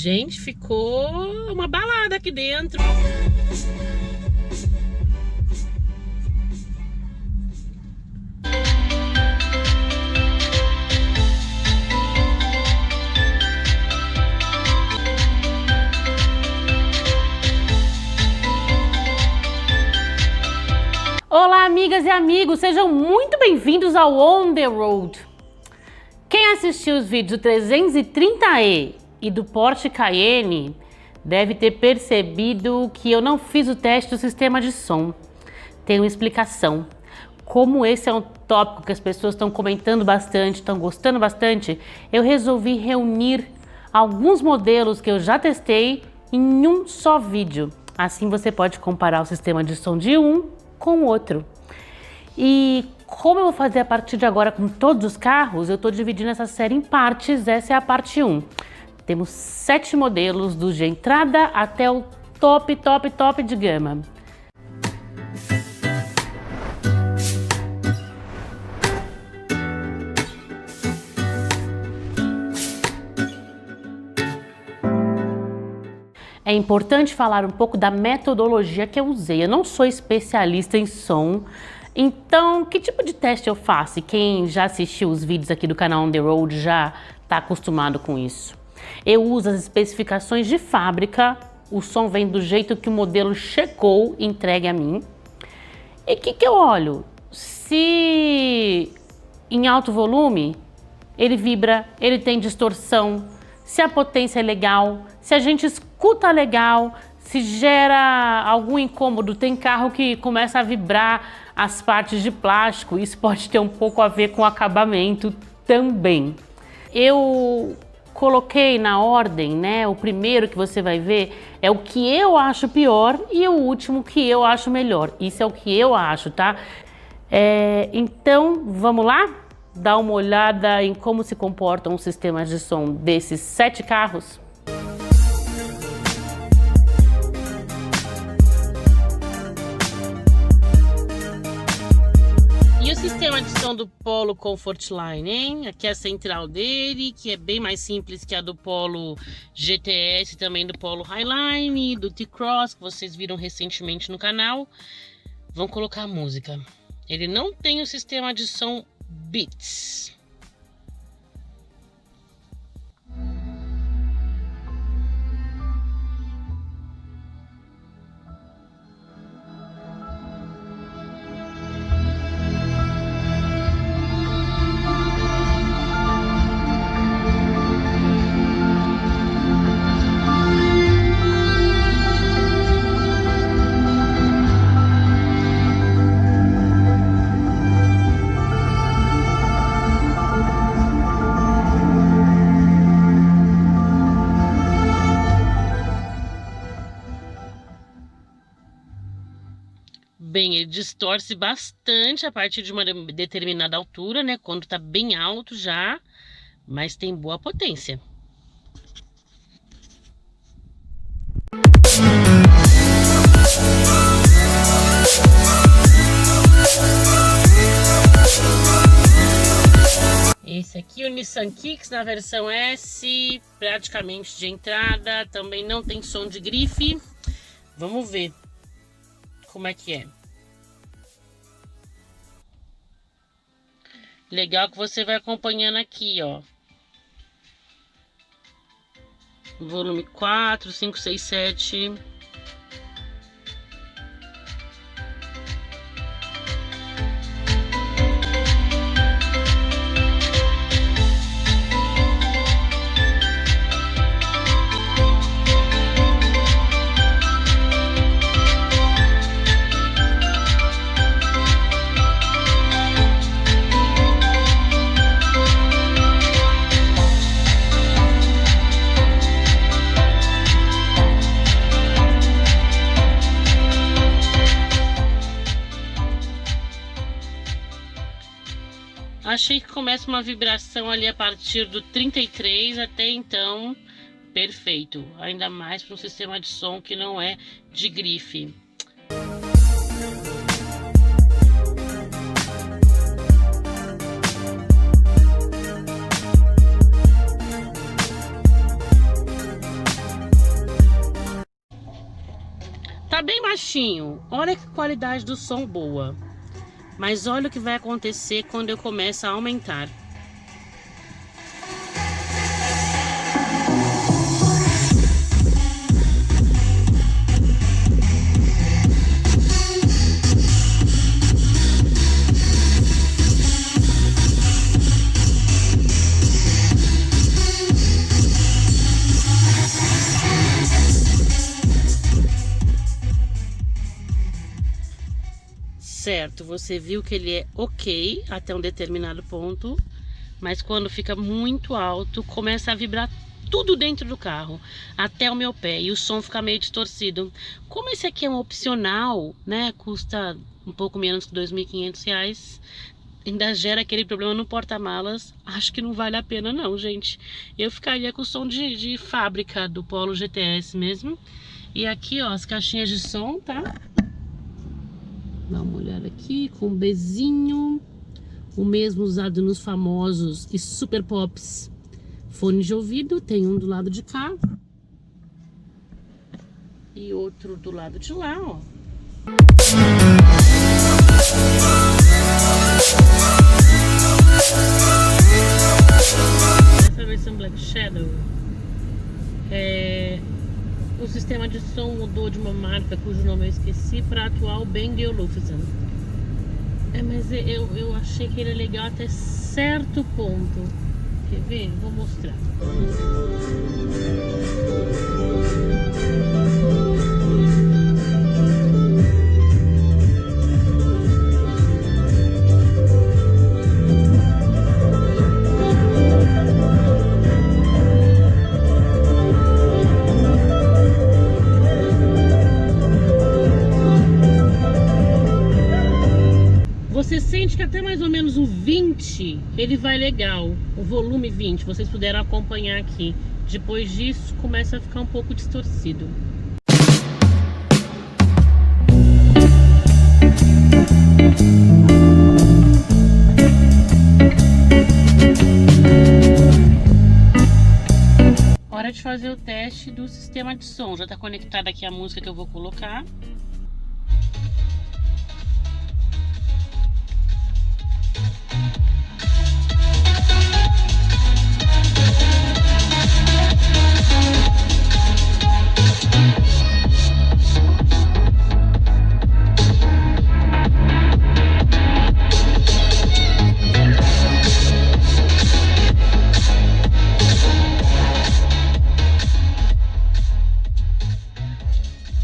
Gente, ficou uma balada aqui dentro. Olá, amigas e amigos, sejam muito bem-vindos ao On The Road. Quem assistiu os vídeos do 330e e do Porsche Cayenne deve ter percebido que eu não fiz o teste do sistema de som. Tem uma explicação. Como esse é um tópico que as pessoas estão comentando bastante, estão gostando bastante, eu resolvi reunir alguns modelos que eu já testei em um só vídeo. Assim você pode comparar o sistema de som de um com o outro. E como eu vou fazer a partir de agora com todos os carros, eu estou dividindo essa série em partes. Essa é a parte 1. Temos 7 modelos, dos de entrada até o top de gama. É importante falar um pouco da metodologia que eu usei. Eu não sou especialista em som, então que tipo de teste eu faço? E quem já assistiu os vídeos aqui do canal On The Road já está acostumado com isso. Eu uso as especificações de fábrica, o som vem do jeito que o modelo checou e entregue a mim. E o que eu olho? Se em alto volume ele vibra, ele tem distorção, se a potência é legal, se a gente escuta legal, se gera algum incômodo. Tem carro que começa a vibrar as partes de plástico, isso pode ter um pouco a ver com o acabamento também. Eu coloquei na ordem, né? O primeiro que você vai ver é o que eu acho pior e o último que eu acho melhor. Isso é o que eu acho, tá? Então, vamos lá? Dar uma olhada em como se comportam os sistemas de som desses 7 carros. E o sistema de som do Polo Comfortline, hein? Aqui é a central dele, que é bem mais simples que a do Polo GTS, também do Polo Highline, do T-Cross, que vocês viram recentemente no canal. Vamos colocar a música. Ele não tem o sistema de som Beats. Bem, ele distorce bastante a partir de uma determinada altura, né? Quando tá bem alto já, mas tem boa potência. Esse aqui, o Nissan Kicks na versão S, praticamente de entrada, também não tem som de grife. Vamos ver como é que é. Legal que você vai acompanhando aqui, ó. Volume 4, 5, 6, 7. Achei que começa uma vibração ali a partir do 33, até então, perfeito. Ainda mais para um sistema de som que não é de grife. baixinho. Olha que qualidade do som boa. Mas olha o que vai acontecer quando eu começo a aumentar. Certo, você viu que ele é ok até um determinado ponto, mas quando fica muito alto, começa a vibrar tudo dentro do carro, até o meu pé, e o som fica meio distorcido. Como esse aqui é um opcional, né, custa um pouco menos que R$2.500, ainda gera aquele problema no porta-malas, acho que não vale a pena não, gente. Eu ficaria com o som de fábrica do Polo GTS mesmo. E aqui, ó, as caixinhas de som, tá? Dá uma olhada aqui, com Bzinho, o mesmo usado nos famosos e super pops fones de ouvido. Tem um do lado de cá e outro do lado de lá, ó. Essa versão Black Shadow o sistema de som mudou de uma marca cujo nome eu esqueci para a atual Bang & Olufsen. Mas eu achei que ele é legal até certo ponto. Quer ver? Vou mostrar. Você sente que até mais ou menos o 20 ele vai legal, o volume 20, vocês puderam acompanhar aqui. Depois disso começa a ficar um pouco distorcido. Hora de fazer o teste do sistema de som. Já está conectada aqui a música que eu vou colocar.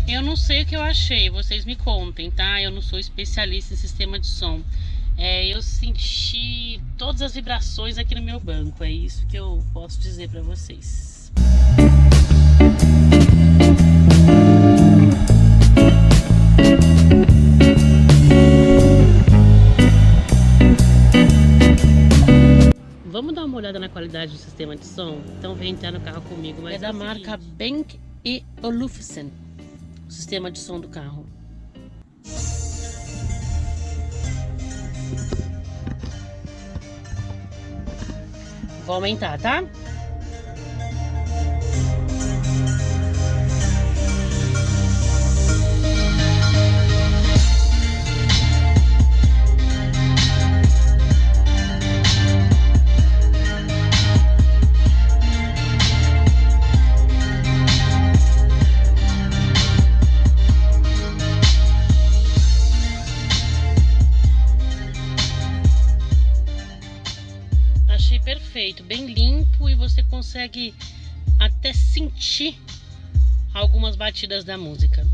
Eu não sei o que eu achei, vocês me contem, tá? Eu não sou especialista em sistema de som. Eu senti todas as vibrações aqui no meu banco, é isso que eu posso dizer pra vocês. Vamos dar uma olhada na qualidade do sistema de som? Então vem entrar no carro comigo, mas é da marca Bang & Olufsen. O sistema de som do carro. Vou aumentar, tá? Achei perfeito, bem limpo, e você consegue até sentir algumas batidas da música.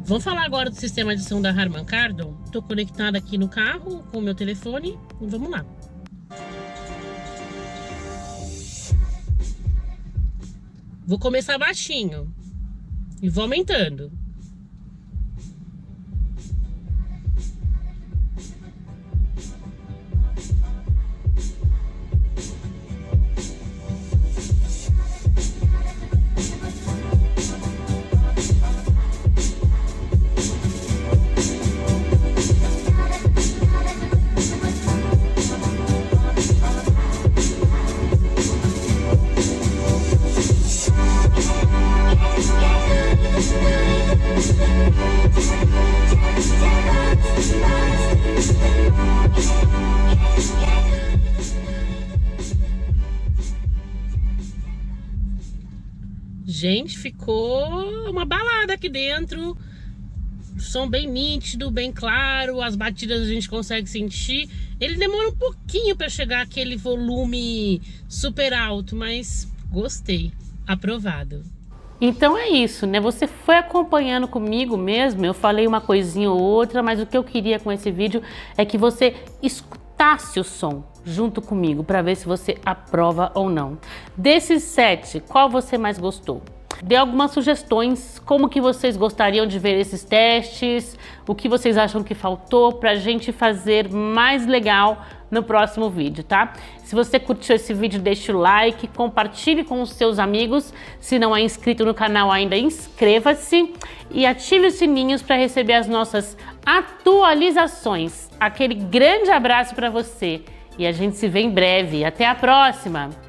Vamos falar agora do sistema de som da Harman Kardon. Estou conectada aqui no carro com o meu telefone e vamos lá. Vou começar baixinho e vou aumentando. Gente, ficou uma balada aqui dentro. Som bem nítido, bem claro, as batidas a gente consegue sentir. Ele demora um pouquinho para chegar aquele volume super alto, mas gostei, aprovado. Então é isso, né? Você foi acompanhando comigo mesmo, eu falei uma coisinha ou outra, mas o que eu queria com esse vídeo é que você escutasse o som junto comigo para ver se você aprova ou não. Desses 7, qual você mais gostou? Dê algumas sugestões, como que vocês gostariam de ver esses testes, o que vocês acham que faltou pra gente fazer mais legal no próximo vídeo, tá? Se você curtiu esse vídeo, deixa o like, compartilhe com os seus amigos. Se não é inscrito no canal ainda, inscreva-se e ative os sininhos para receber as nossas atualizações. Aquele grande abraço para você e a gente se vê em breve. Até a próxima!